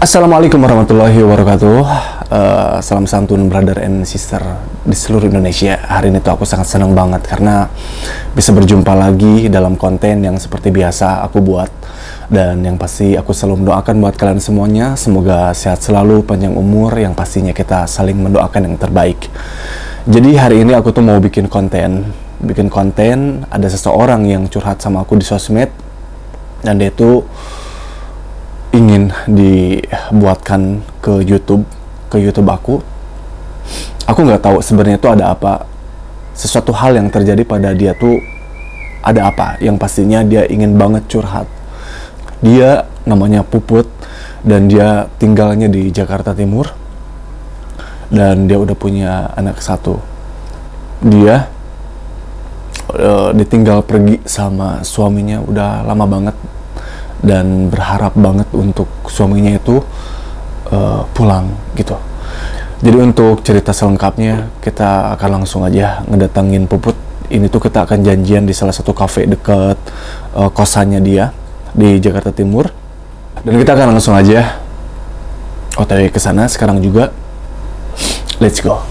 Assalamualaikum warahmatullahi wabarakatuh. Salam santun brother and sister di seluruh Indonesia. Hari ini tuh aku sangat senang banget karena bisa berjumpa lagi dalam konten yang seperti biasa aku buat. Dan yang pasti aku selalu mendoakan buat kalian semuanya, semoga sehat selalu, panjang umur, yang pastinya kita saling mendoakan yang terbaik. Jadi hari ini aku tuh mau bikin konten, ada seseorang yang curhat sama aku di sosmed, dan dia tuh ingin dibuatkan ke YouTube aku. Aku nggak tahu sebenarnya itu ada apa, sesuatu hal yang terjadi pada dia tuh ada apa. Yang pastinya dia ingin banget curhat. Dia namanya Puput dan dia tinggalnya di Jakarta Timur dan dia udah punya anak satu. Dia ditinggal pergi sama suaminya udah lama banget dan berharap banget untuk suaminya itu pulang gitu. Jadi untuk cerita selengkapnya kita akan langsung aja ngedatangin Puput. Ini tuh kita akan janjian di salah satu cafe deket kosannya dia di Jakarta Timur, dan kita akan langsung aja OTW ke sana sekarang juga. Let's go.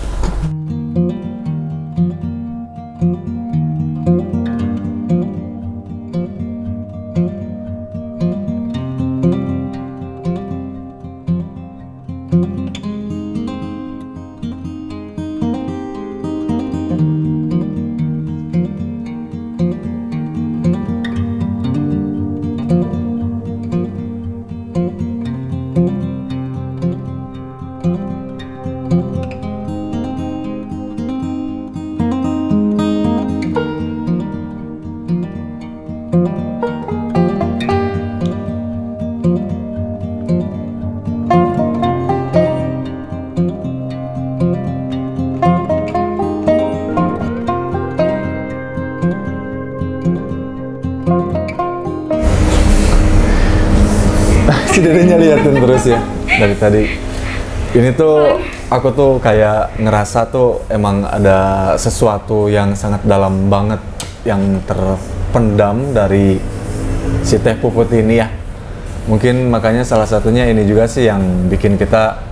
Si dedenya liatin terus ya dari tadi. Ini tuh aku tuh kayak ngerasa tuh emang ada sesuatu yang sangat dalam banget yang terpendam dari si Teh Puput ini ya. Mungkin makanya salah satunya ini juga sih yang bikin kita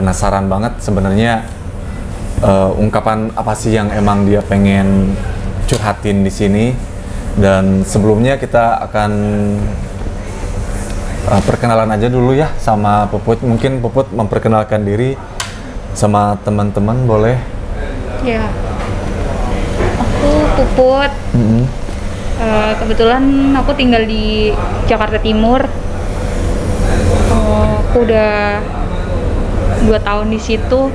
penasaran banget sebenarnya, ungkapan apa sih yang emang dia pengen curhatin di sini. Dan sebelumnya kita akan perkenalan aja dulu ya sama Puput. Mungkin Puput memperkenalkan diri sama teman-teman, boleh? Ya, aku Puput. Kebetulan aku tinggal di Jakarta Timur. Aku udah 2 tahun di situ.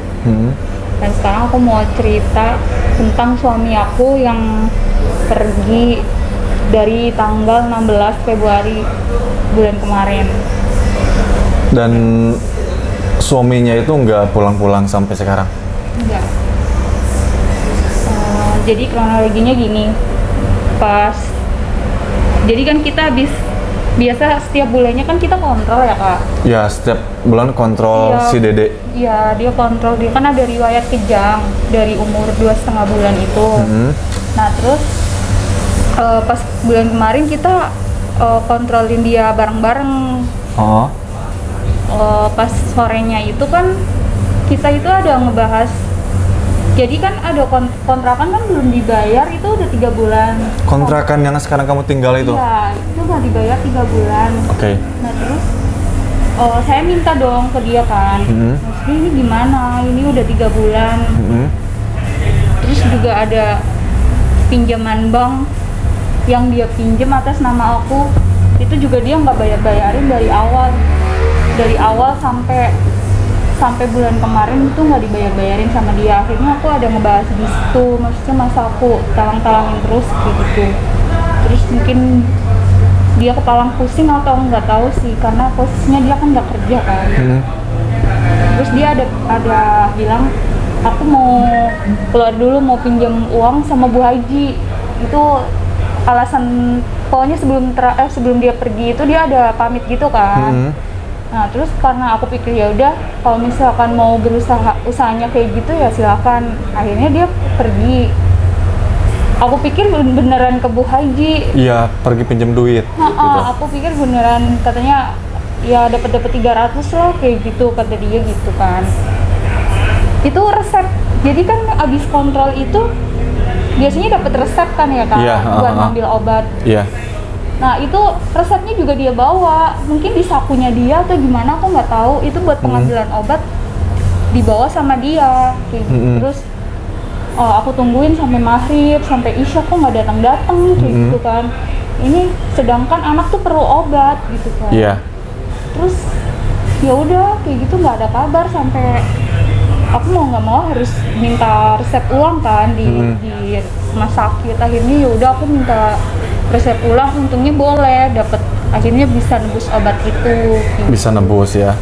Dan sekarang aku mau cerita tentang suami aku yang pergi dari tanggal 16 Februari bulan kemarin. Dan suaminya itu nggak pulang-pulang sampai sekarang? Enggak. Jadi kronologinya gini, jadi kan kita biasa setiap bulannya kan kita kontrol ya Kak? Ya, setiap bulan kontrol si Dede? Iya, dia kontrol. Dia kan ada riwayat kejang dari umur 2,5 bulan itu. Nah terus pas bulan kemarin kita kontrolin dia bareng-bareng. Pas sorenya itu kan kita itu ada ngebahas, jadi kan ada kontrakan kan belum dibayar, itu udah 3 bulan. Kontrakan yang sekarang kamu tinggal itu? Iya, itu nggak dibayar 3 bulan. Oke. Nah terus saya minta dong ke dia kan, maksudnya ini gimana, ini udah 3 bulan. Terus juga ada pinjaman bank yang dia pinjam atas nama aku, itu juga dia nggak bayarin dari awal sampai bulan kemarin itu nggak dibayarin sama dia. Akhirnya aku ada ngebahas di situ, maksudnya masa aku talang-talangin terus kayak gitu. Terus mungkin dia kepalang pusing atau nggak tahu sih, karena posisinya dia kan nggak kerja kan. Terus dia ada bilang, aku mau keluar dulu, mau pinjam uang sama Bu Haji. Itu alasan, pokoknya sebelum dia pergi itu dia ada pamit gitu kan. Nah terus karena aku pikir ya udah, kalau misalkan mau usahanya kayak gitu ya silakan. Akhirnya dia pergi. Aku pikir beneran ke Bu Haji. Iya, pergi pinjam duit. Gitu. Aku pikir beneran, katanya ya dapat 300 lah kayak gitu kata dia gitu kan. Itu resep, jadi kan abis kontrol itu biasanya dapat resep kan ya kan, buat ngambil obat. Iya. Nah itu resepnya juga dia bawa, mungkin di sakunya dia atau gimana aku nggak tahu. Itu buat pengambilan obat dibawa sama dia kayak gitu. Terus aku tungguin sampai maghrib, sampai isya kok nggak datang kayak gitu kan. Ini sedangkan anak tuh perlu obat gitu kan. Iya. Terus ya udah kayak gitu nggak ada kabar sampai aku mau nggak mau harus minta resep ulang kan di rumah sakit. Akhirnya ya udah aku minta resep ulang, untungnya boleh dapat, akhirnya bisa nebus obat itu gitu. Bisa nebus ya.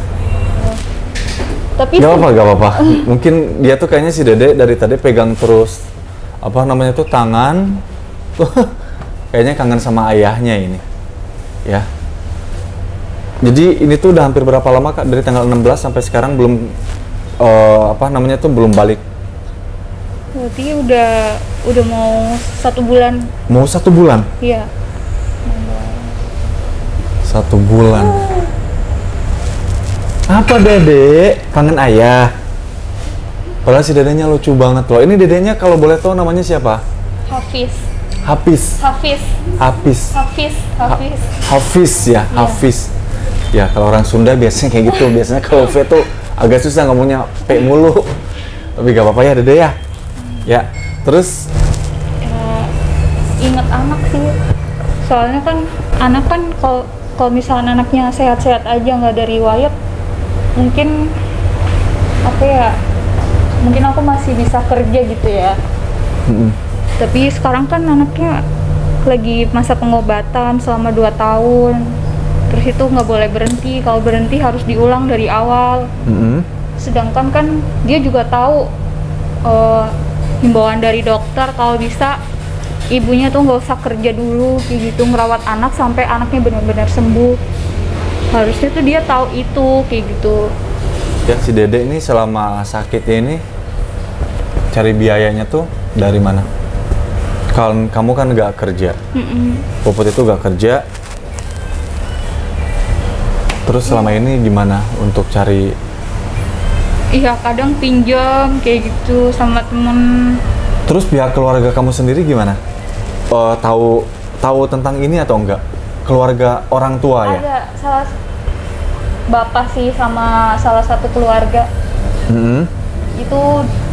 Tapi gak apa-apa. Mungkin dia tuh kayaknya si Dede dari tadi pegang terus apa namanya tuh tangan tuh kayaknya kangen sama ayahnya ini ya. Jadi ini tuh udah hampir berapa lama Kak, dari tanggal 16 sampai sekarang belum apa namanya tuh belum balik? Berarti udah mau 1 bulan. Mau 1 bulan? Iya. 1 bulan. Apa Dede? Kangen ayah? Padahal si dedenya lucu banget loh. Ini dedenya kalau boleh tahu namanya siapa? Hafiz. Hafiz. Hafiz. Hafiz. Hafiz. Hafiz. Hafiz ya, Hafiz. Ya kalau orang Sunda biasanya kayak gitu. Biasanya kalau V tuh agak susah ngomongnya P mulu. Tapi gak apa-apa ya Dede ya. Ya, terus Ingat anak sih. Soalnya kan anak kan kalau misalnya anaknya sehat-sehat aja nggak ada riwayat, mungkin apa ya? Mungkin aku masih bisa kerja gitu ya. Tapi sekarang kan anaknya lagi masa pengobatan selama 2 tahun. Terus itu nggak boleh berhenti, kalau berhenti harus diulang dari awal. Sedangkan kan dia juga tahu himbauan dari dokter kalau bisa ibunya tuh nggak usah kerja dulu kayak gitu, ngerawat anak sampai anaknya benar-benar sembuh. Harusnya tuh dia tahu itu kayak gitu. ya si Dede ini selama sakitnya ini cari biayanya tuh dari mana? Kalau kamu kan nggak kerja, Puput itu nggak kerja. Terus selama ini gimana untuk cari? Iya kadang pinjam kayak gitu sama temen. Terus pihak keluarga kamu sendiri gimana? Tahu tentang ini atau enggak? Keluarga orang tua ya? Ada salah bapak sih sama salah satu keluarga. Itu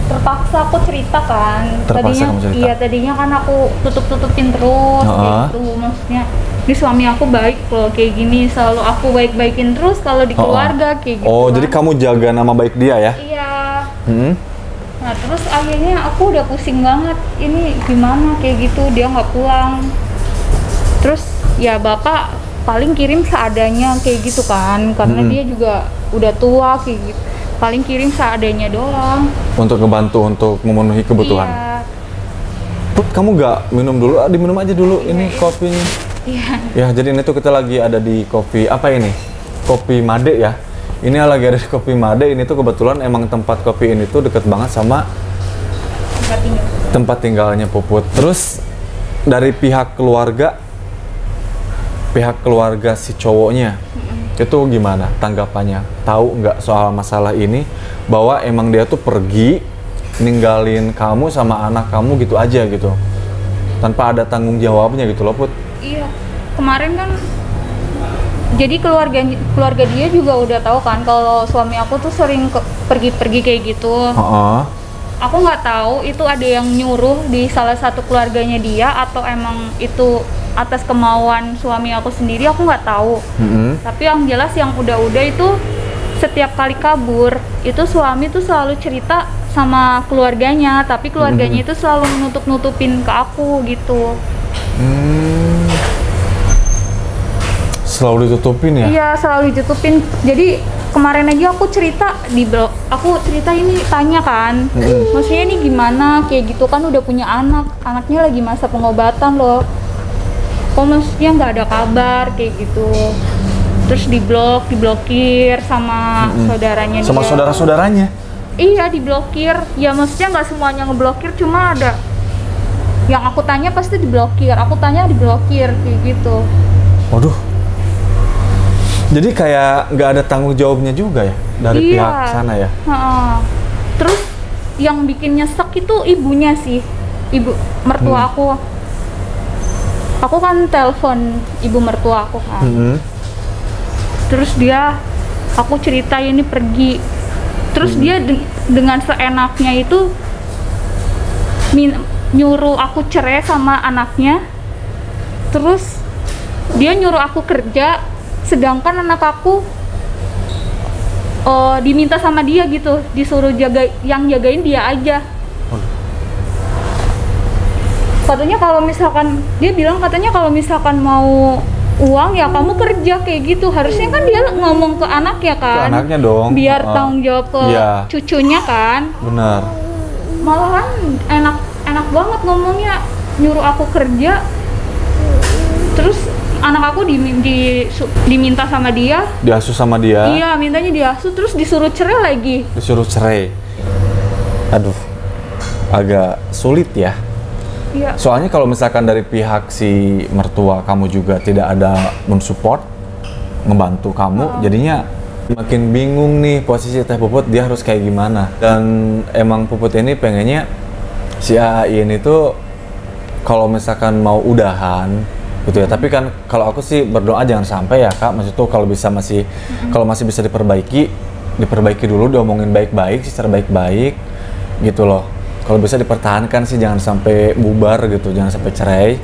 terpaksa aku cerita kan. Terpaksa kamu cerita? Iya tadinya kan aku tutup-tutupin terus gitu. Maksudnya ini suami aku baik loh kayak gini, selalu aku baik-baikin terus kalau di keluarga kayak gitu. Oh kan. Jadi kamu jaga nama baik dia ya? Iya. Nah terus akhirnya aku udah pusing banget, ini gimana kayak gitu, dia nggak pulang. Terus ya bapak paling kirim seadanya kayak gitu kan, karena dia juga udah tua kayak gitu, paling kirim seadanya doang. Untuk ngebantu untuk memenuhi kebutuhan. Iya. Put, kamu nggak minum dulu? Diminum aja dulu ini kopinya. Iya. Ya jadi ini tuh kita lagi ada di kopi apa ini? Kopi Made ya. Ini lagi ada di Kopi Made. Ini tuh kebetulan emang tempat kopi ini tuh deket banget sama tempat tinggalnya Puput. Terus dari pihak keluarga si cowoknya itu gimana tanggapannya? Tahu nggak soal masalah ini? Bahwa emang dia tuh pergi ninggalin kamu sama anak kamu gitu aja gitu, tanpa ada tanggung jawabnya gitu loh Put. Iya, kemarin kan jadi keluarga dia juga udah tahu kan kalau suami aku tuh sering pergi-pergi kayak gitu. Aku nggak tahu itu ada yang nyuruh di salah satu keluarganya dia atau emang itu atas kemauan suami aku sendiri, aku nggak tahu. Tapi yang jelas yang udah-udah itu setiap kali kabur itu suami tuh selalu cerita sama keluarganya, tapi keluarganya itu selalu nutup-nutupin ke aku gitu. Selalu ditutupin ya? Iya, selalu ditutupin. Jadi kemarin aja aku cerita di blog, aku cerita ini tanya kan, maksudnya ini gimana kayak gitu kan, udah punya anaknya lagi masa pengobatan loh, kok maksudnya nggak ada kabar kayak gitu. Terus diblokir sama saudaranya sama dia. Saudara-saudaranya? Iya, diblokir. Ya maksudnya nggak semuanya ngeblokir, cuma ada yang aku tanya pasti diblokir, aku tanya diblokir kayak gitu. Waduh. Jadi kayak nggak ada tanggung jawabnya juga ya dari Iya. pihak sana ya? Terus yang bikin nyesek itu ibunya sih, ibu mertua aku. Aku kan telepon ibu mertua aku kan. Terus aku cerita ini pergi. Terus dia dengan seenaknya itu nyuruh aku cerai sama anaknya. Terus dia nyuruh aku kerja, sedangkan anak aku diminta sama dia gitu, disuruh jagain dia aja. Katanya kalau misalkan dia bilang katanya kalau misalkan mau uang ya kamu kerja kayak gitu. Harusnya kan dia ngomong ke anak ya kan. Ke anaknya dong. Biar tanggung jawab ke cucunya kan. Benar. Malahan enak banget ngomongnya, nyuruh aku kerja. Terus anak aku diminta sama dia. Diasuh sama dia. Iya, mintanya diasuh terus disuruh cerai lagi. Disuruh cerai. Aduh. Agak sulit ya. Iya. Soalnya kalau misalkan dari pihak si mertua kamu juga tidak ada mensupport, membantu kamu, jadinya makin bingung nih posisi Teh Puput dia harus kayak gimana. Dan emang Puput ini pengennya si Ain itu kalau misalkan mau udahan gitu ya. Tapi kan kalau aku sih berdoa jangan sampai ya Kak. Maksud tuh kalau bisa kalau masih bisa diperbaiki dulu, diomongin baik-baik secara baik-baik gitu loh. Kalau bisa dipertahankan sih jangan sampai bubar gitu, jangan sampai cerai.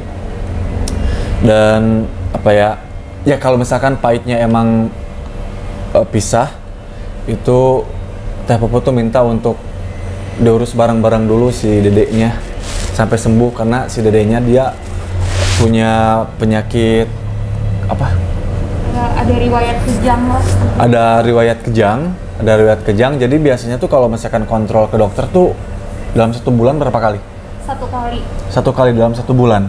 Dan apa ya kalau misalkan pahitnya emang pisah, itu Teh Puput tuh minta untuk diurus bareng-bareng dulu si dedeknya sampai sembuh, karena si dedeknya dia punya penyakit apa? Ada riwayat kejang lah. Ada riwayat kejang. Jadi biasanya tuh kalau misalkan kontrol ke dokter tuh dalam 1 bulan berapa kali? 1 kali. 1 kali dalam 1 bulan?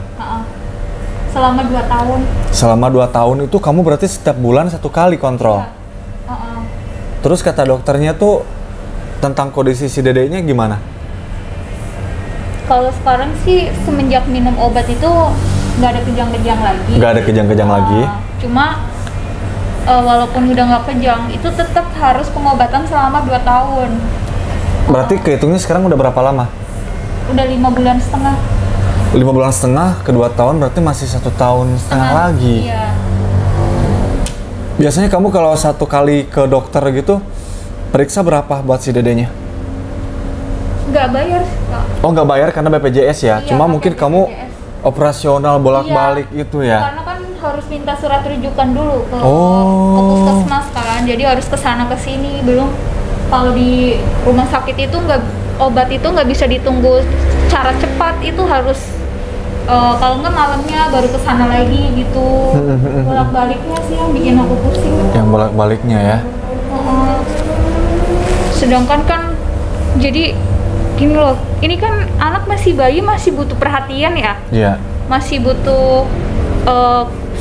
Selama 2 tahun. Selama 2 tahun itu kamu berarti setiap bulan 1 kali kontrol? Iya. Terus kata dokternya tuh tentang kondisi si dedeknya gimana? Kalau sekarang sih semenjak minum obat itu nggak ada kejang-kejang lagi. Nggak ada kejang-kejang lagi? Cuma walaupun udah nggak kejang, itu tetap harus pengobatan selama 2 tahun. Berarti kehitungnya sekarang udah berapa lama? Udah 5 bulan setengah. 5 bulan setengah ke 2 tahun berarti masih 1 tahun setengah lagi. Iya. Biasanya kamu kalau 1 kali ke dokter gitu periksa berapa buat si dedenya? Nggak bayar sih, Kak. Oh nggak bayar karena BPJS ya? Iya, Cuma mungkin BPJS. kamu operasional bolak-balik itu ya? Karena kan harus minta surat rujukan dulu ke puskesmas kan, jadi harus kesana kesini. Belum kalau di rumah sakit itu obat itu nggak bisa ditunggu cara cepat, itu harus kalau nggak malamnya baru kesana lagi gitu. Bolak-baliknya sih yang bikin aku pusing. Yang bolak-baliknya ya? Sedangkan kan jadi gini loh, ini kan anak masih bayi, masih butuh perhatian ya. Iya. Masih butuh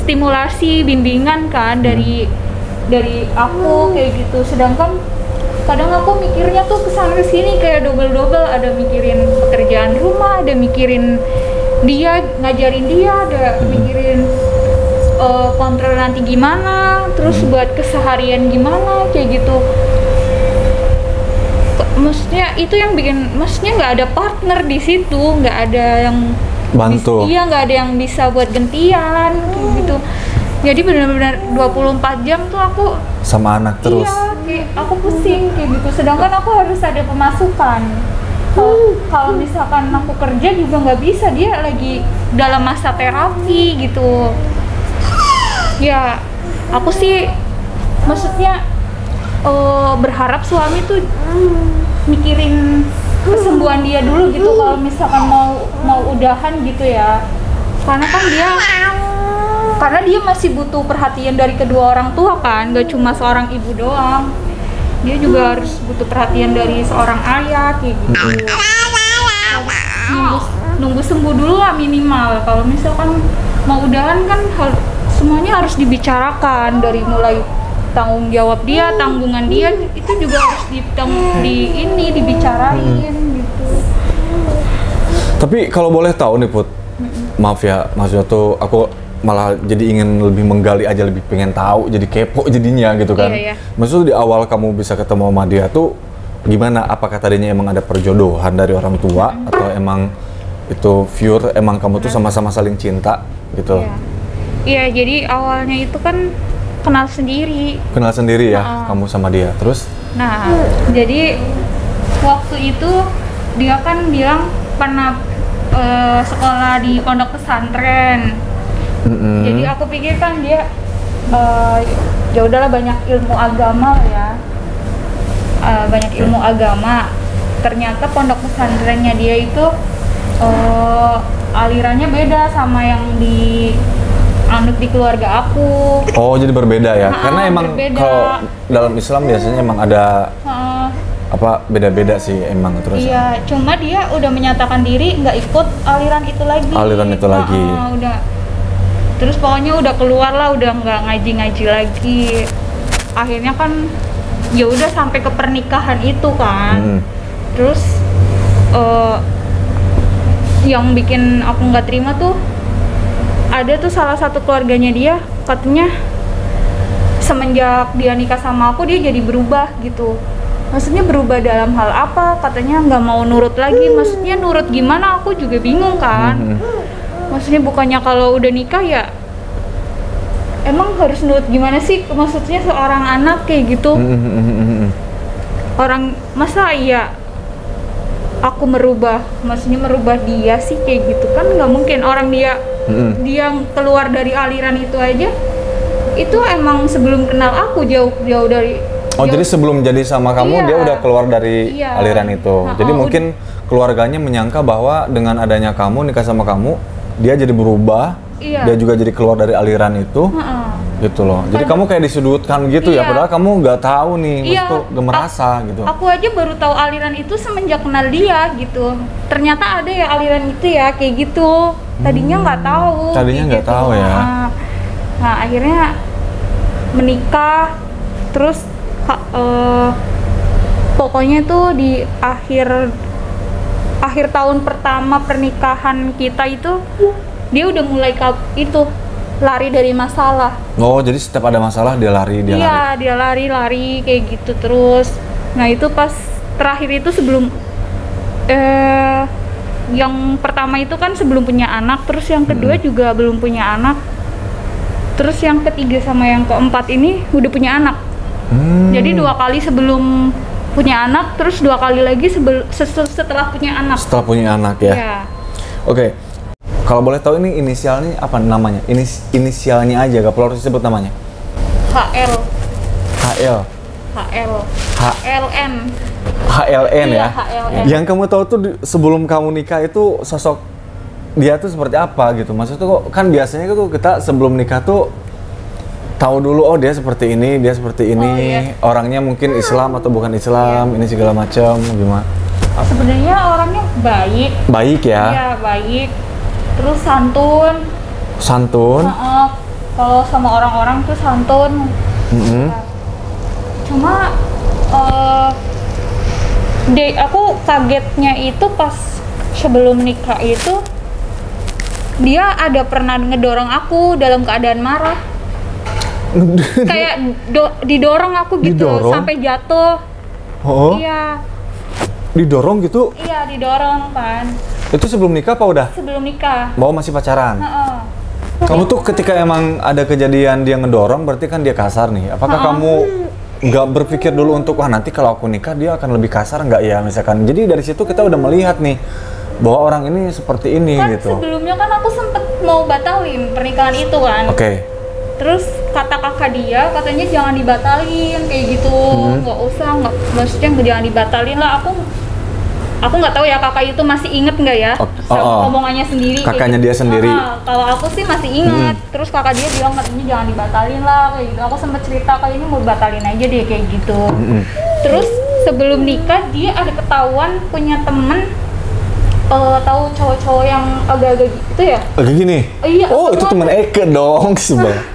stimulasi, bimbingan kan dari aku kayak gitu. Sedangkan kadang aku mikirnya tuh kesana kesini kayak double, ada mikirin pekerjaan rumah, ada mikirin dia, ngajarin dia, ada mikirin kontrol nanti gimana, terus buat keseharian gimana kayak gitu. Maksudnya itu yang bikin, maksudnya nggak ada partner di situ, nggak ada yang bantu. Iya, nggak ada yang bisa buat gantian kayak gitu. Jadi benar-benar 24 jam tuh aku sama anak terus. Iya, kayak aku pusing kayak gitu. Sedangkan aku harus ada pemasukan. Kalau misalkan aku kerja juga nggak bisa, dia lagi dalam masa terapi gitu. Ya, aku sih maksudnya berharap suami tuh mikirin kesembuhan dia dulu gitu. Kalau misalkan mau udahan gitu ya, karena dia masih butuh perhatian dari kedua orang tua kan, gak cuma seorang ibu doang, dia juga harus butuh perhatian dari seorang ayah kayak gitu. Nunggu sembuh dulu lah minimal. Kalau misalkan mau udahan kan semuanya harus dibicarakan, dari mulai tanggung jawab dia, tanggungan dia, itu juga harus dibicarain gitu. Tapi kalau boleh tahu nih Put, maaf ya, maksudnya tuh aku malah jadi ingin lebih menggali aja, lebih pengen tahu, jadi kepo jadinya gitu kan. Iya. Maksudnya di awal kamu bisa ketemu sama dia tuh gimana? Apakah tadinya emang ada perjodohan dari orang tua atau emang itu pure emang kamu tuh sama-sama saling cinta gitu? Iya, jadi awalnya itu kan kenal sendiri. Kenal sendiri ya kamu sama dia. Terus? Nah, jadi waktu itu dia kan bilang pernah sekolah di pondok pesantren. Jadi aku pikir kan dia ya udahlah banyak ilmu agama lah ya, banyak ilmu agama. Ternyata pondok pesantrennya dia itu alirannya beda sama yang di anut di keluarga aku. Oh, jadi berbeda ya? Karena emang berbeda. kalau dalam Islam biasanya emang ada apa beda-beda sih emang terus. Iya, cuma dia udah menyatakan diri nggak ikut aliran itu lagi. Aliran itu lagi. Udah. Terus pokoknya udah keluar lah, udah nggak ngaji-ngaji lagi. Akhirnya kan ya udah sampai ke pernikahan itu kan. Terus yang bikin aku nggak terima tuh ada tuh salah satu keluarganya dia katanya semenjak dia nikah sama aku dia jadi berubah gitu. Maksudnya berubah dalam hal apa? Katanya nggak mau nurut lagi. Maksudnya nurut gimana? Aku juga bingung kan. Maksudnya bukannya kalau udah nikah ya emang harus nurut gimana sih? Maksudnya seorang anak kayak gitu. Orang masa iya aku merubah, maksudnya merubah dia sih kayak gitu kan nggak mungkin. Orang dia keluar dari aliran itu aja itu emang sebelum kenal aku jauh dari. Oh, jadi sebelum jadi sama kamu dia udah keluar dari aliran itu. Jadi mungkin keluarganya menyangka bahwa dengan adanya kamu nikah sama kamu, dia jadi berubah. Dia juga jadi keluar dari aliran itu. Gitu loh. Jadi kamu kayak disudutkan gitu ya, padahal kamu nggak tahu nih, maksudnya nggak merasa gitu. Aku aja baru tahu aliran itu semenjak kenal dia gitu. Ternyata ada ya aliran itu ya kayak gitu. Tadinya nggak tahu. Tadinya nggak tahu ya. Nah, akhirnya menikah terus pokoknya tuh di akhir tahun pertama pernikahan kita itu dia udah mulai lari dari masalah. Oh, jadi setiap ada masalah dia lari. Iya, dia lari kayak gitu terus. Nah, itu pas terakhir itu sebelum yang pertama itu kan sebelum punya anak, terus yang kedua juga belum punya anak. Terus yang ketiga sama yang keempat ini udah punya anak. Jadi 2 kali sebelum punya anak, terus 2 kali lagi setelah punya anak. Setelah punya anak ya. Iya. Oke. Kalau boleh tahu ini inisialnya apa namanya? Inisialnya aja, gak perlu harus disebut namanya. HL. HLN. HLN iya, ya. HLN. Yang kamu tahu tuh sebelum kamu nikah itu sosok dia tuh seperti apa gitu? Maksudnya kok kan biasanya tuh kita sebelum nikah tuh tahu dulu dia seperti ini, orangnya mungkin Islam atau bukan Islam, ini segala macam gimana? Sebenarnya orangnya baik. Baik ya? Iya, baik. Terus santun. Kalau sama orang-orang tuh santun. Cuma aku kagetnya itu pas sebelum nikah itu dia ada pernah ngedorong aku dalam keadaan marah. Kayak didorong aku gitu. Sampai jatuh. Oh. Iya. Didorong gitu? Iya, didorong kan. Itu sebelum nikah apa udah? Sebelum nikah. Mau masih pacaran? Kamu tuh ketika emang ada kejadian dia ngedorong, berarti kan dia kasar nih. Apakah kamu nggak berpikir dulu untuk, wah nanti kalau aku nikah dia akan lebih kasar nggak ya misalkan? Jadi dari situ kita udah melihat nih, bahwa orang ini seperti ini kan gitu. Sebelumnya kan aku sempet mau batalin pernikahan itu kan. Oke. Terus kata kakak dia, katanya jangan dibatalin kayak gitu, nggak usah, maksudnya jangan dibatalin lah. Aku nggak tahu ya kakak itu masih inget nggak ya sama omongannya sendiri. Kakaknya gitu. dia sendiri. Kalau aku sih masih inget. Terus kakak dia bilang katanya jangan dibatalin lah kayak gitu. Aku sempet cerita kayak ini mau batalin aja deh kayak gitu. Terus sebelum nikah dia ada ketahuan punya temen tahu cowok-cowok yang agak-agak gitu ya. Agak gini? Iya. Oh itu temen Eke dong sebenarnya.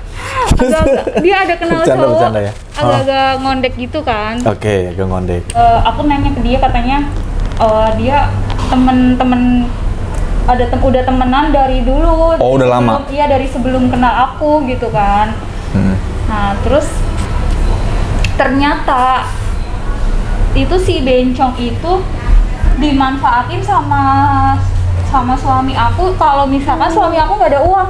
Dia ada kenal cowok ya? agak-agak ngondek gitu kan. Oke, agak ngondek. Aku nanya ke dia katanya dia temen-temen udah temenan dari dulu. Oh, udah lama? Iya, dari sebelum kenal aku gitu kan. Nah, terus ternyata itu si bencong itu dimanfaatin sama suami aku kalau misalkan suami aku nggak ada uang.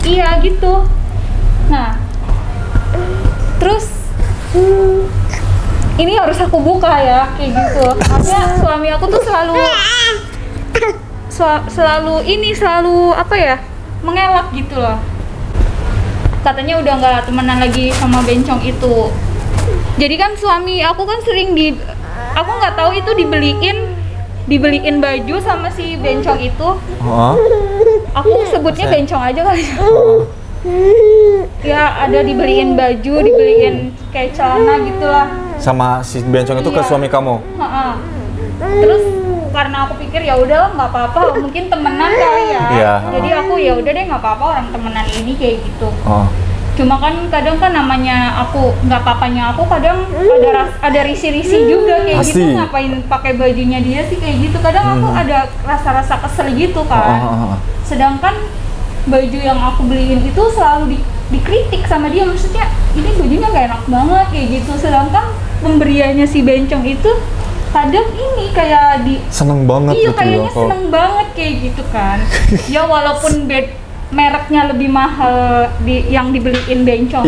Iya gitu. Nah, terus ini harus aku buka ya kayak gitu. Artinya suami aku tuh selalu apa ya, mengelak gitu loh. Katanya udah nggak temenan lagi sama bencong itu. Jadi kan suami aku kan sering aku nggak tahu itu dibeliin baju sama si bencong itu. Aku sebutnya bencong aja kali. Ya ada dibeliin baju, dibeliin kayak celana gitulah. Sama si bencong itu ke suami kamu? Terus karena aku pikir ya udahlah nggak apa-apa, mungkin temenan kali ya. Jadi aku ya udah deh nggak apa-apa orang temenan ini kayak gitu. Cuma kan kadang kan namanya aku nggak papanya aku kadang ada risi-risi juga kayak Pasti. gitu, ngapain pakai bajunya dia sih kayak gitu. Kadang aku ada rasa-rasa kesel gitu kan. Sedangkan baju yang aku beliin itu selalu dikritik sama dia, maksudnya ini bajunya nggak enak banget kayak gitu. Sedangkan pemberiannya si bencong itu kadang ini kayak seneng banget iya gitu kayaknya ya, seneng banget kayak gitu kan. Ya walaupun mereknya lebih mahal yang dibeliin bencong.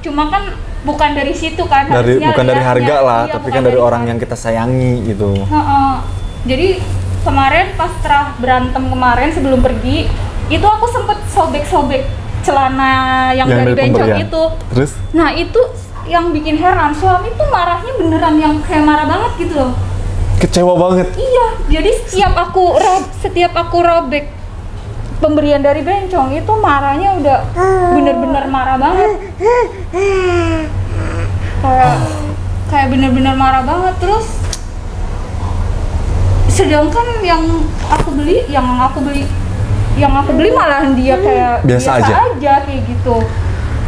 Cuma kan bukan dari situ kan, bukan dari harga lah, iya, tapi kan dari orang yang kita sayangi gitu. Jadi kemarin pas berantem kemarin sebelum pergi itu aku sempet sobek-sobek celana yang dari bencong itu. Terus? Nah itu yang bikin heran, suami tuh marahnya beneran yang kayak marah banget gitu loh. Kecewa banget? Iya, jadi setiap aku robek pemberian dari bencong itu marahnya udah bener-bener marah banget. Kayak bener-bener marah banget. Terus sedangkan yang aku beli malahan dia kayak biasa aja kayak gitu.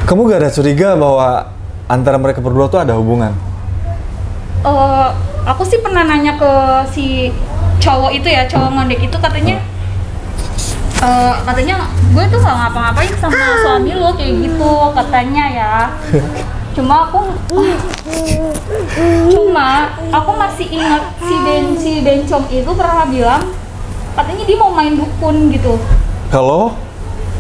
Kamu gak ada curiga bahwa antara mereka berdua tuh ada hubungan? Aku sih pernah nanya ke si cowok itu ya, cowok ngondek itu katanya gue tuh gak ngapa-ngapain sama suami lo kayak gitu katanya ya. Cuma aku masih ingat si bencong itu pernah bilang katanya dia mau main dukun gitu. Kalau?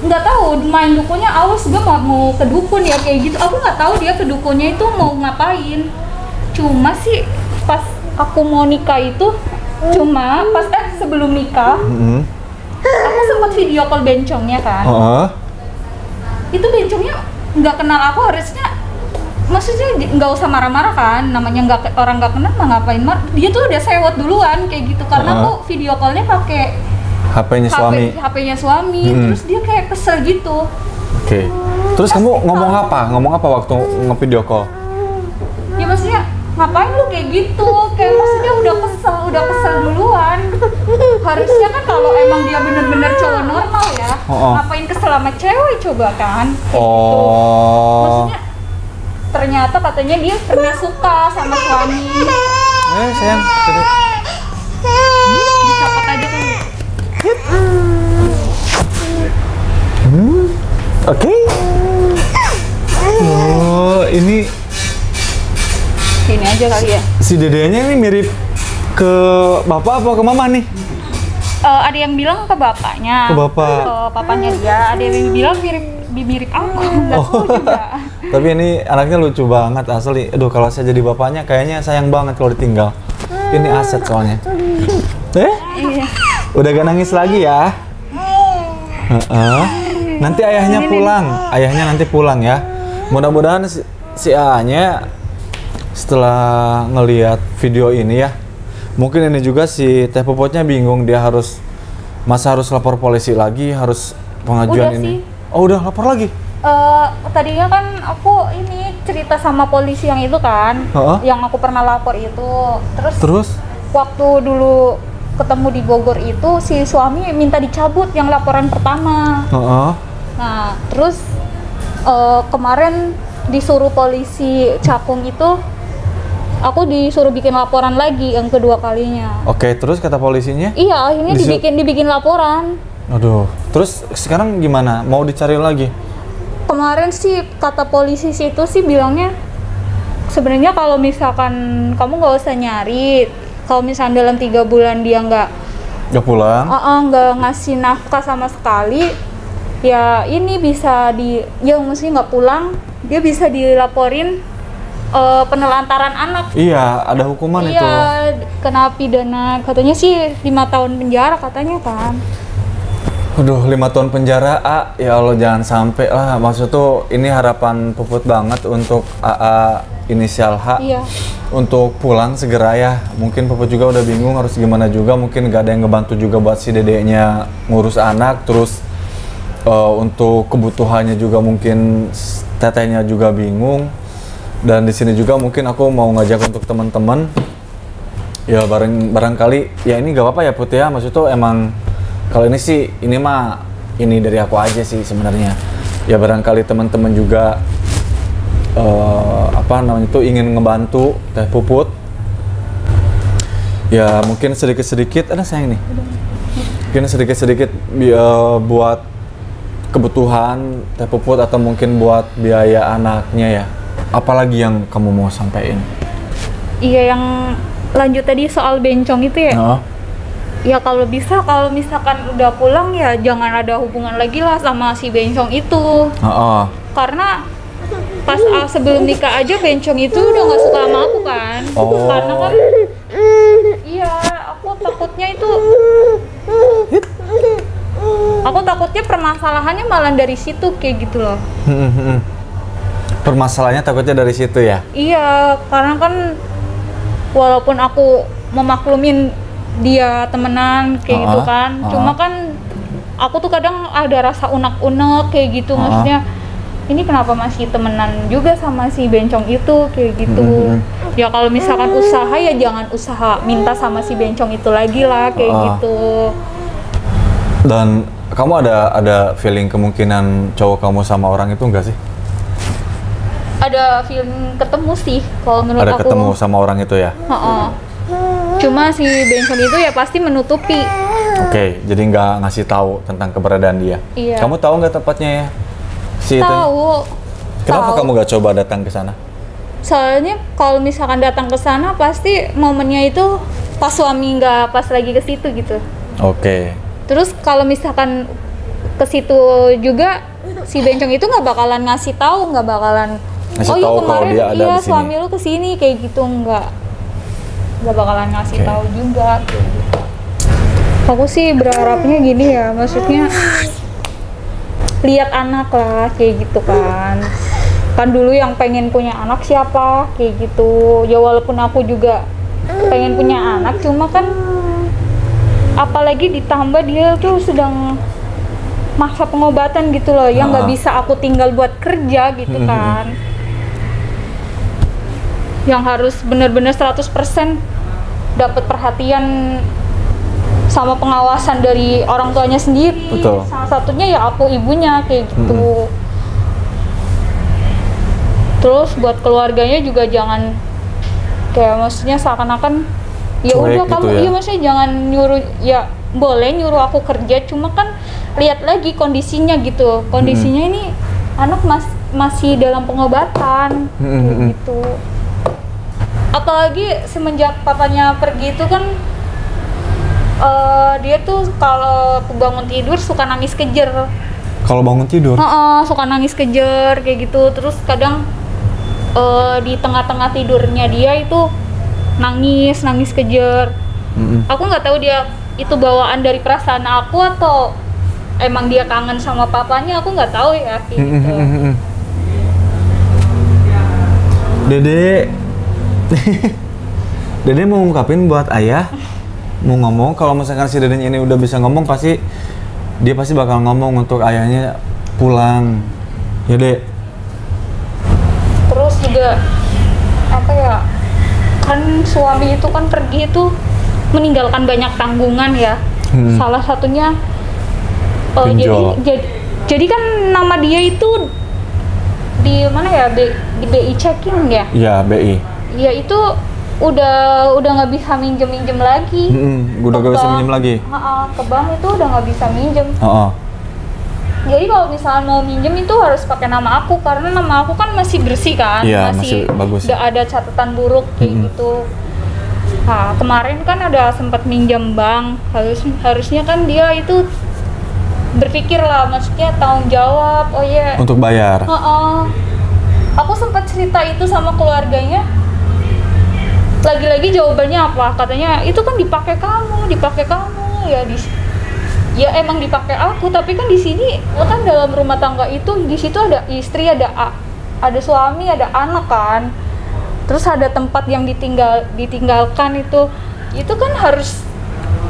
Nggak tahu main dukunnya, awas gue mau ke dukun ya kayak gitu. Aku nggak tahu dia ke dukunnya itu mau ngapain. Cuma sih pas aku mau nikah itu, sebelum nikah, aku sempat video call bencongnya kan. Itu bencongnya nggak kenal aku, harusnya maksudnya nggak usah marah-marah kan, namanya orang nggak kenal mah ngapain marah. Dia tuh udah sewot duluan kayak gitu karena aku video callnya pakai HP-nya suami. Terus dia kayak kesel gitu. Oke. Terus kamu ngomong apa waktu nge-video call? Ya maksudnya ngapain lu kayak gitu? Kayak maksudnya udah kesel duluan. Harusnya kan kalau emang dia bener-bener cowok normal ya, ngapain kesel sama cewek coba kan? Gitu. Maksudnya ternyata katanya dia pernah suka sama suami. Sayang. Dicopot aja kan. Oke. Oh, ini aja kali ya. Si dedenya ini mirip ke bapak apa ke mama nih? Ada yang bilang ke bapaknya. Ke bapak. Ke papanya dia. Ada yang bilang mirip aku. Nggak tahu juga. Tapi ini anaknya lucu banget asli. Aduh, kalau saya jadi bapaknya kayaknya sayang banget kalau ditinggal. Ini aset soalnya. Iya. Udah gak nangis lagi ya? Nanti ayahnya pulang. Ayahnya nanti pulang ya. Mudah-mudahan si A-nya setelah ngelihat video ini ya, mungkin ini juga si Teh Popotnya bingung, dia harus lapor polisi lagi, harus pengajuan udah ini. Sih. Oh, udah lapor lagi? Tadinya kan aku ini cerita sama polisi yang itu kan, yang aku pernah lapor itu. Terus waktu dulu ketemu di Bogor itu si suami minta dicabut yang laporan pertama. Nah, terus kemarin disuruh polisi Cakung itu aku disuruh bikin laporan lagi yang kedua kalinya. Oke, terus kata polisinya? Iya, akhirnya dibikin laporan. Aduh, terus sekarang gimana? Mau dicari lagi? Kemarin sih kata polisi situ sih bilangnya sebenarnya kalau misalkan kamu nggak usah nyari, kalau misalnya dalam 3 bulan dia nggak pulang, nggak ngasih nafkah sama sekali, ya ini bisa ya mesti nggak pulang, dia bisa dilaporin penelantaran anak. Iya, ada hukuman itu. Iya, kena pidana, katanya sih 5 tahun penjara katanya kan. Aduh, 5 tahun penjara, ya Allah jangan sampai lah. Maksud tuh ini harapan Puput banget untuk AA inisial H. Iya. Untuk pulang segera ya. Mungkin Puput juga udah bingung harus gimana juga. Mungkin gak ada yang ngebantu juga buat si dedeknya ngurus anak. Terus untuk kebutuhannya juga mungkin tetehnya juga bingung. Dan di sini juga mungkin aku mau ngajak untuk teman-teman. Ya barangkali ya ini gak apa-apa ya Put ya. Maksud tuh emang kalau ini sih ini mah ini dari aku aja sih sebenarnya. Ya barangkali teman-teman juga ingin ngebantu Teh Puput. Ya mungkin sedikit-sedikit ada sayang nih. Mungkin sedikit-sedikit buat kebutuhan Teh Puput atau mungkin buat biaya anaknya ya. Apalagi yang kamu mau sampaikan? Iya, yang lanjut tadi soal bencong itu ya. Ya kalau bisa, kalau misalkan udah pulang ya jangan ada hubungan lagi lah sama si bencong itu. Karena pas sebelum nikah aja bencong itu udah nggak suka sama aku kan. Karena kan iya, aku takutnya permasalahannya malah dari situ kayak gitu loh. Permasalahannya takutnya dari situ ya? Iya, karena kan walaupun aku memaklumin dia temenan kayak gitu kan, cuma kan aku tuh kadang ada rasa unek-unek kayak gitu. Maksudnya ini kenapa masih temenan juga sama si bencong itu kayak gitu. Ya kalau misalkan usaha ya jangan usaha minta sama si bencong itu lagi lah kayak gitu. Dan kamu ada feeling kemungkinan cowok kamu sama orang itu enggak sih? Ada feeling ketemu sih kalau menurut aku. Ada ketemu sama orang itu ya? Cuma si bencong itu ya pasti menutupi. Oke, jadi nggak ngasih tahu tentang keberadaan dia. Iya. Kamu tahu nggak tepatnya ya? Tahu. Kenapa kamu nggak coba datang ke sana? Soalnya kalau misalkan datang ke sana pasti momennya itu pas suami nggak pas lagi ke situ gitu. Oke. Terus kalau misalkan ke situ juga si bencong itu nggak bakalan ngasih tahu, nggak bakalan. Ngasih tahu kemarin kalau dia ada di sini. Suami lu kesini kayak gitu nggak bakalan ngasih tahu juga. Aku sih berharapnya gini ya, maksudnya lihat anak lah kayak gitu kan. Kan dulu yang pengen punya anak siapa kayak gitu. Ya walaupun aku juga pengen punya anak, cuma kan apalagi ditambah dia tuh sedang masa pengobatan gitu loh, yang nggak bisa aku tinggal buat kerja gitu kan. Yang harus bener-bener 100% dapat perhatian sama pengawasan dari orang tuanya sendiri. Betul. Salah satunya ya aku ibunya kayak gitu. Terus buat keluarganya juga jangan kayak maksudnya seakan-akan ya udah gitu kamu ya? Iya maksudnya jangan nyuruh, ya boleh nyuruh aku kerja, cuma kan lihat lagi kondisinya gitu. Kondisinya ini anak masih dalam pengobatan kayak gitu. Apalagi semenjak papanya pergi itu kan dia tuh kalau bangun tidur suka nangis kejer. Kalau bangun tidur? Suka nangis kejer kayak gitu. Terus kadang di tengah-tengah tidurnya dia itu nangis kejer. Aku nggak tahu dia itu bawaan dari perasaan aku atau emang dia kangen sama papanya, aku nggak tahu ya kayak gitu. Dede Dede mau ngungkapin buat ayah, mau ngomong. Kalau misalkan si Dede ini udah bisa ngomong, dia pasti bakal ngomong untuk ayahnya pulang ya Dek. Terus juga apa ya, kan suami itu kan pergi itu meninggalkan banyak tanggungan ya. Salah satunya jadi kan nama dia itu di mana ya, di BI checking ya? Iya, BI. Ya itu udah nggak bisa minjem lagi. Udah nggak bisa minjem lagi. Ke bank itu udah nggak bisa minjem. Jadi kalau misalnya mau minjem itu harus pakai nama aku, karena nama aku kan masih bersih kan, iya, masih bagus. Nggak ada catatan buruk kayak gitu. Nah, kemarin kan ada sempat minjem bank, harusnya kan dia itu berpikir lah, maksudnya tanggung jawab, oh iya. Untuk bayar. Aku sempat cerita itu sama keluarganya. Lagi-lagi jawabannya apa? Katanya itu kan dipakai kamu ya emang dipakai aku, tapi kan di sini kan dalam rumah tangga itu di situ ada istri, ada suami, ada anak kan. Terus ada tempat yang ditinggalkan itu kan harus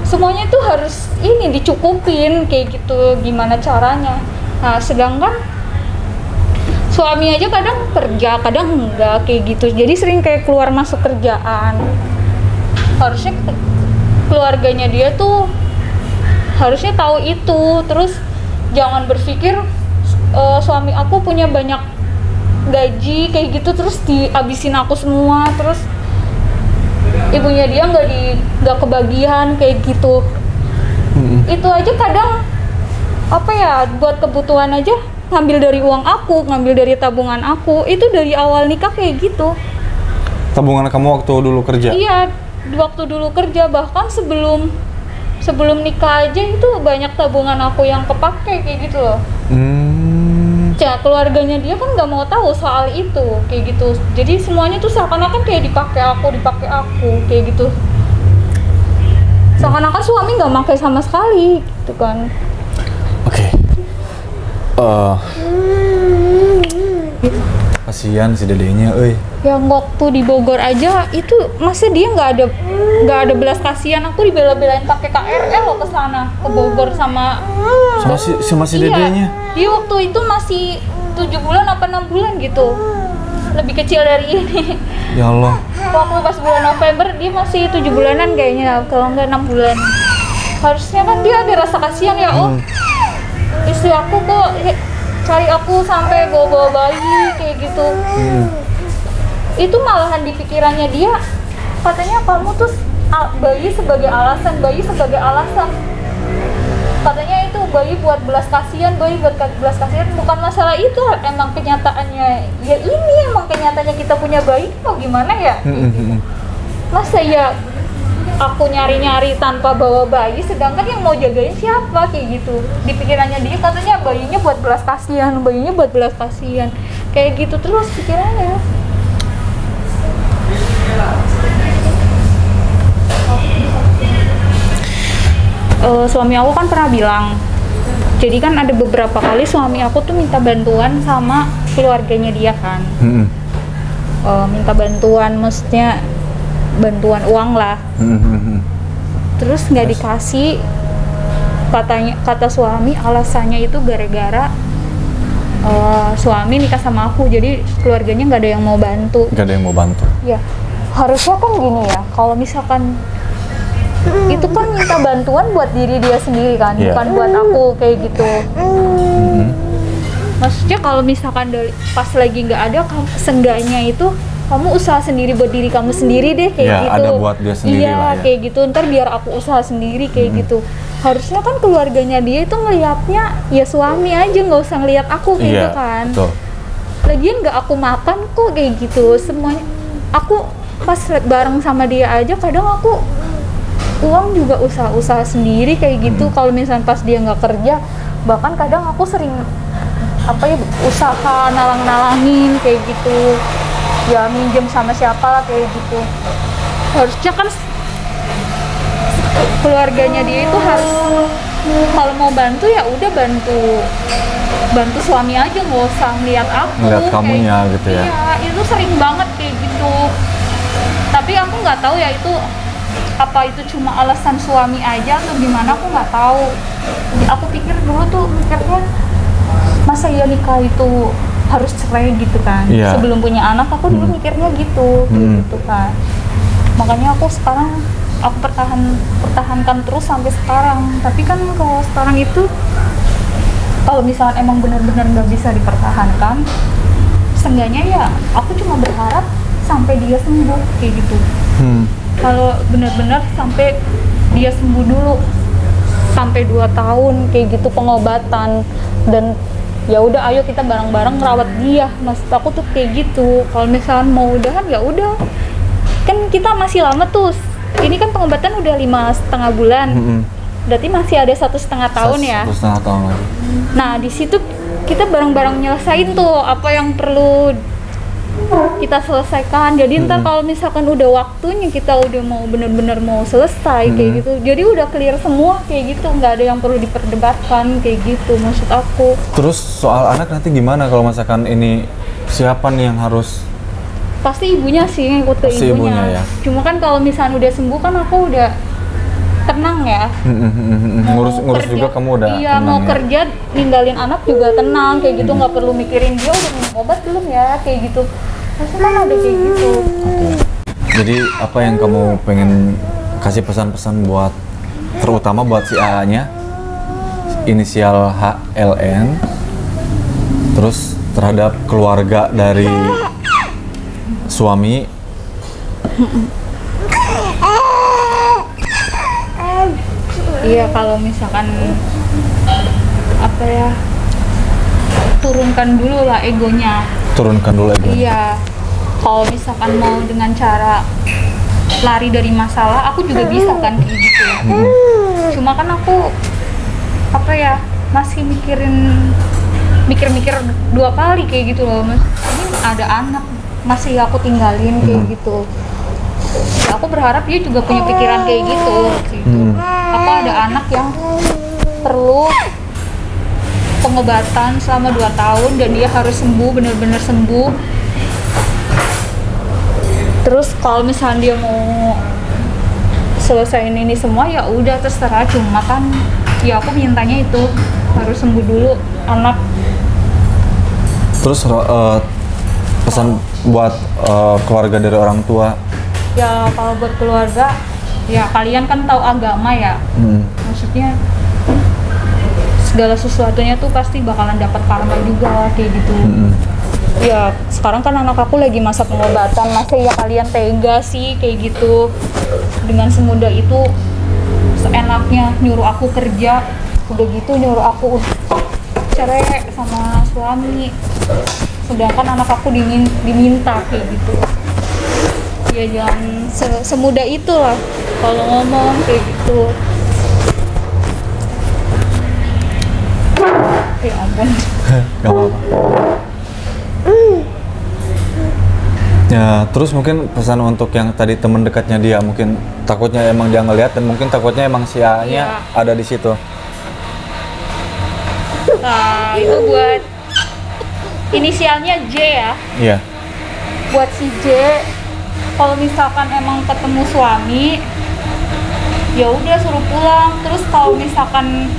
semuanya itu harus ini dicukupin kayak gitu, gimana caranya. Nah, sedangkan suami aja kadang kerja, kadang enggak kayak gitu. Jadi sering kayak keluar masuk kerjaan. Harusnya keluarganya dia tuh harusnya tahu itu, terus jangan berpikir suami aku punya banyak gaji kayak gitu terus dihabisin aku semua, terus ibunya dia nggak kebagian kayak gitu. Itu aja kadang apa ya, buat kebutuhan aja ngambil dari uang aku, ngambil dari tabungan aku. Itu dari awal nikah kayak gitu. Tabungan kamu waktu dulu kerja? Iya, waktu dulu kerja, bahkan sebelum nikah aja itu banyak tabungan aku yang kepake kayak gitu loh. Ya, keluarganya dia kan nggak mau tahu soal itu kayak gitu. Jadi semuanya tuh seakan-akan kayak dipakai aku kayak gitu. Seakan-akan suami nggak pakai sama sekali gitu kan. Oke. Kasihan si dedenya, Yang waktu di Bogor aja itu masa dia nggak ada belas kasihan. Aku dibela-belain pakai KRL loh ke sana, ke Bogor sama si dedenya. Dia waktu itu masih 7 bulan apa 6 bulan gitu. Lebih kecil dari ini. Ya Allah. Waktu pas bulan November dia masih 7 bulanan kayaknya, kalau nggak 6 bulan. Harusnya kan dia ada rasa kasihan ya, istri aku kok cari aku sampai bawa bayi kayak gitu. Itu malahan di pikirannya dia, katanya kamu tuh bayi sebagai alasan. Katanya itu bayi buat belas kasihan, bukan masalah itu. Emang kenyataannya ya ini, emang kenyataannya kita punya bayi, mau gimana ya? Masa ya aku nyari-nyari tanpa bawa bayi, sedangkan yang mau jagain siapa kayak gitu. Di pikirannya dia katanya bayinya buat belas kasihan, kayak gitu terus pikirannya. Suami aku kan pernah bilang, jadi kan ada beberapa kali suami aku tuh minta bantuan sama keluarganya dia kan. Minta bantuan, maksudnya bantuan uang lah. Terus nggak dikasih, kata suami alasannya itu gara-gara suami nikah sama aku, jadi keluarganya nggak ada yang mau bantu. Ya, harusnya kan gini ya, kalau misalkan itu kan minta bantuan buat diri dia sendiri kan, bukan buat aku kayak gitu. Maksudnya kalau misalkan pas lagi nggak ada, seenggaknya itu kamu usaha sendiri buat diri kamu sendiri deh kayak gitu. Ada buat dia sendiri lah ya. Kayak gitu, ntar biar aku usaha sendiri kayak gitu. Harusnya kan keluarganya dia itu ngelihatnya ya suami aja, nggak usah ngelihat aku gitu kan. Betul. Lagian nggak aku makan kok kayak gitu, semuanya aku pas bareng sama dia aja kadang aku uang juga usaha sendiri kayak gitu. Kalau misalnya pas dia nggak kerja, bahkan kadang aku sering usaha nalang-nalangin kayak gitu, ya minjem sama siapa lah kayak gitu. Harusnya kan keluarganya dia itu harus kalau mau bantu ya udah bantu suami aja, nggak usah ngeliat aku. Ngeliat kamunya gitu ya. Iya, itu sering banget kayak gitu. Tapi aku nggak tahu ya itu apa itu cuma alasan suami aja atau gimana, aku nggak tahu. Aku pikir dulu tuh mikirnya masa ya nikah itu harus cerai gitu kan. Sebelum punya anak aku dulu mikirnya gitu gitu kan. Makanya aku sekarang pertahankan terus sampai sekarang. Tapi kan kalau sekarang itu kalau misalnya emang benar-benar nggak bisa dipertahankan, seenggaknya ya aku cuma berharap sampai dia sembuh kayak gitu. Kalau benar-benar sampai dia sembuh dulu, sampai 2 tahun kayak gitu pengobatan. Dan ya udah ayo kita bareng-bareng merawat dia. Maksud aku tuh kayak gitu. Kalau misalnya mau udahan ya udah, kan kita masih lama tuh, ini kan pengobatan udah 5,5 bulan. Berarti masih ada 1,5 tahun ya. 1,5 tahun lagi. Nah di situ kita bareng-bareng nyelesain tuh apa yang perlu kita selesaikan. Jadi ntar kalau misalkan udah waktunya kita udah mau bener-bener mau selesai kayak gitu, jadi udah clear semua kayak gitu, nggak ada yang perlu diperdebatkan kayak gitu maksud aku. Terus soal anak nanti gimana kalau misalkan ini, siapa nih yang harus? Pasti ibunya sih, ngikut ke Pasti ibunya ya. Cuma kan kalau misalnya udah sembuh kan aku udah tenang ya. Ngurus juga kamu udah iya, tenang mau ya? kerja ninggalin anak juga tenang kayak gitu, nggak perlu mikirin dia udah minum obat belum ya kayak gitu. Pasti kan ada kayak gitu. Jadi apa yang kamu pengen kasih pesan-pesan buat, terutama buat si A-nya, inisial HLN, terus terhadap keluarga dari suami? Iya, kalau misalkan apa ya, turunkan dulu lah egonya. Turunkan dulu egonya. Iya, kalau misalkan mau dengan cara lari dari masalah, aku juga bisa kan kayak gitu. Cuma kan aku apa ya, masih mikir-mikir 2 kali kayak gitu loh, Mas. Ini ada anak masih aku tinggalin kayak gitu. Ya, aku berharap dia juga punya pikiran kayak gitu. Aku ada anak yang perlu pengobatan selama 2 tahun dan dia harus sembuh, benar-benar sembuh. Terus kalau misalnya dia mau selesaiin ini semua ya udah terserah, cuma kan ya aku mintanya itu harus sembuh dulu anak. Terus pesan buat keluarga dari orang tua? Ya kalau buat keluarga, ya kalian kan tahu agama ya. Maksudnya segala sesuatunya tuh pasti bakalan dapat karma juga kayak gitu. Ya sekarang kan anak aku lagi masa pengobatan, masa ya kalian tega sih kayak gitu, dengan semudah itu seenaknya nyuruh aku kerja, udah gitu nyuruh aku cerai sama suami, sedangkan anak aku diminta kayak gitu. Ya jangan semudah itulah kalau ngomong kayak gitu. Ya ampun. Gak apa-apa. Ya, terus mungkin pesan untuk yang tadi teman dekatnya dia, mungkin takutnya emang dia ngeliat dan mungkin takutnya emang si A-nya ada di situ. Nah, itu buat inisialnya J ya. Iya. Buat si J, kalau misalkan emang ketemu suami, ya udah suruh pulang. Terus kalau misalkan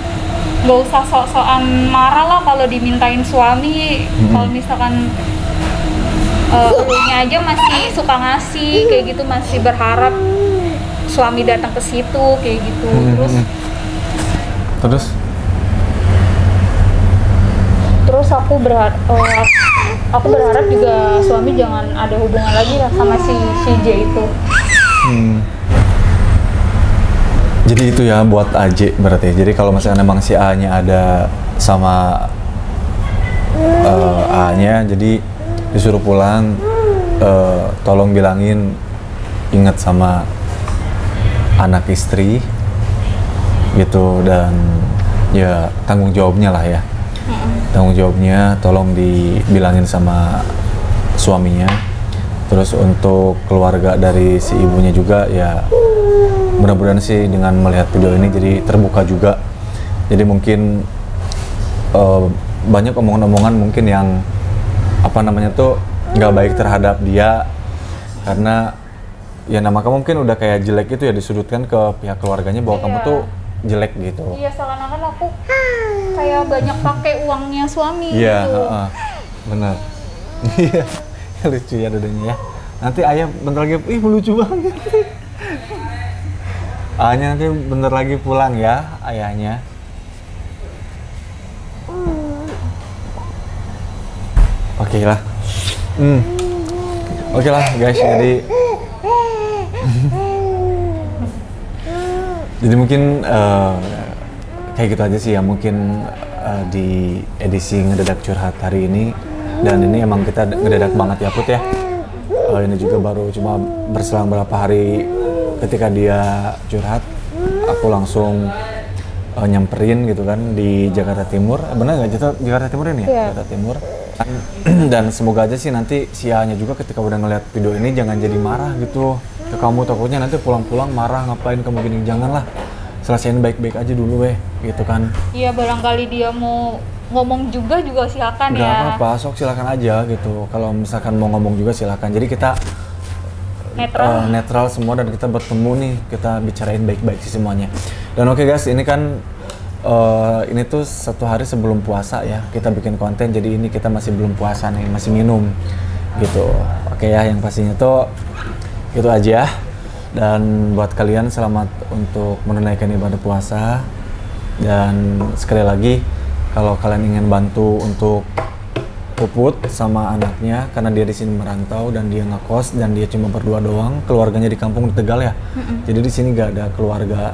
nggak usah sok-sokan marah lah kalau dimintain suami. Kalau misalkan elunya aja masih suka ngasih kayak gitu, masih berharap suami datang ke situ kayak gitu. Terus aku berharap juga suami jangan ada hubungan lagi lah sama si J itu. Jadi itu ya buat AJ berarti. Jadi kalau misalnya memang si A-nya ada sama A-nya, jadi disuruh pulang, tolong bilangin ingat sama anak istri gitu, dan ya tanggung jawabnya lah ya. Tanggung jawabnya tolong dibilangin sama suaminya. Terus untuk keluarga dari si ibunya juga ya, mudah-mudahan sih dengan melihat video ini jadi terbuka juga. Jadi mungkin banyak omongan-omongan mungkin yang apa namanya tuh nggak baik terhadap dia, karena ya nama kamu mungkin udah kayak jelek itu ya, disudutkan ke pihak keluarganya bahwa kamu tuh jelek gitu. Iya, seakan-akan aku kayak banyak pakai uangnya suami Iya, gitu. benar. Iya, lucu ya dadanya ya. Nanti ayah bentar lagi, lucu banget. Ayahnya nanti bentar lagi pulang ya, ayahnya. Oke lah. Oke lah guys, jadi mungkin kayak gitu aja sih ya, mungkin di edisi Ngedadak Curhat hari ini. Dan ini emang kita ngedadak banget ya Put ya. Ini juga baru cuma berselang berapa hari ketika dia curhat, aku langsung nyamperin gitu kan di Jakarta Timur. Benar nggak Jakarta Timur ini ya? Yeah. Jakarta Timur. Dan semoga aja sih nanti si A-nya juga ketika udah ngeliat video ini jangan jadi marah gitu ke kamu, takutnya nanti pulang-pulang marah ngapain kamu gini. Janganlah, selesaiin baik-baik aja dulu gitu kan. Iya, barangkali dia mau ngomong juga silakan. Nggak ya. Nggak apa-apa, sok silakan aja gitu. Kalau misalkan mau ngomong juga silakan. Jadi kita netral semua dan kita bertemu nih, kita bicarain baik-baik sih semuanya. Dan oke guys, ini kan ini tuh 1 hari sebelum puasa ya, kita bikin konten. Jadi ini kita masih belum puasa nih, masih minum gitu. Oke ya, yang pastinya tuh itu aja. Dan buat kalian selamat untuk menunaikan ibadah puasa. Dan sekali lagi, kalau kalian ingin bantu untuk Puput sama anaknya, karena dia di sini merantau dan dia ngekos dan dia cuma berdua doang, keluarganya di kampung di Tegal ya. Jadi di sini gak ada keluarga.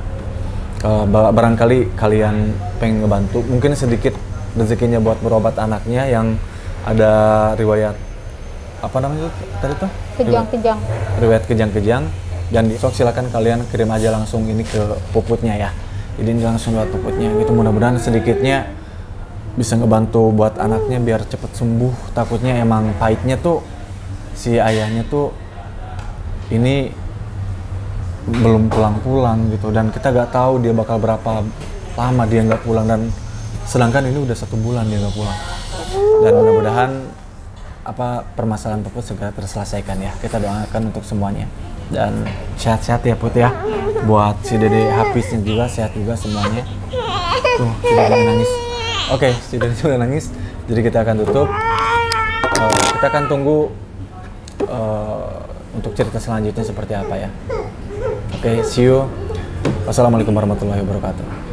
Barangkali kalian pengen ngebantu, mungkin sedikit rezekinya buat berobat anaknya yang ada riwayat apa namanya itu tadi tuh? Kejang-kejang. Riwayat kejang-kejang. Dan sok silakan kalian kirim aja langsung ini ke Puputnya ya. Jadi ini langsung buat Puputnya gitu, mudah-mudahan sedikitnya bisa ngebantu buat anaknya biar cepet sembuh. Takutnya emang pahitnya tuh si ayahnya tuh ini belum pulang-pulang gitu, dan kita gak tahu dia bakal berapa lama dia nggak pulang, dan sedangkan ini udah 1 bulan dia nggak pulang. Dan mudah-mudahan permasalahan Puput segera terselesaikan ya. Kita doakan untuk semuanya dan sehat-sehat ya Put ya. Buat si Dede Hapisnya juga sehat juga semuanya. Tuh sudah nangis. Oke, si Dede sudah nangis, jadi kita akan tutup. Kita akan tunggu untuk cerita selanjutnya seperti apa ya. Oke, see you. Wassalamualaikum warahmatullahi wabarakatuh.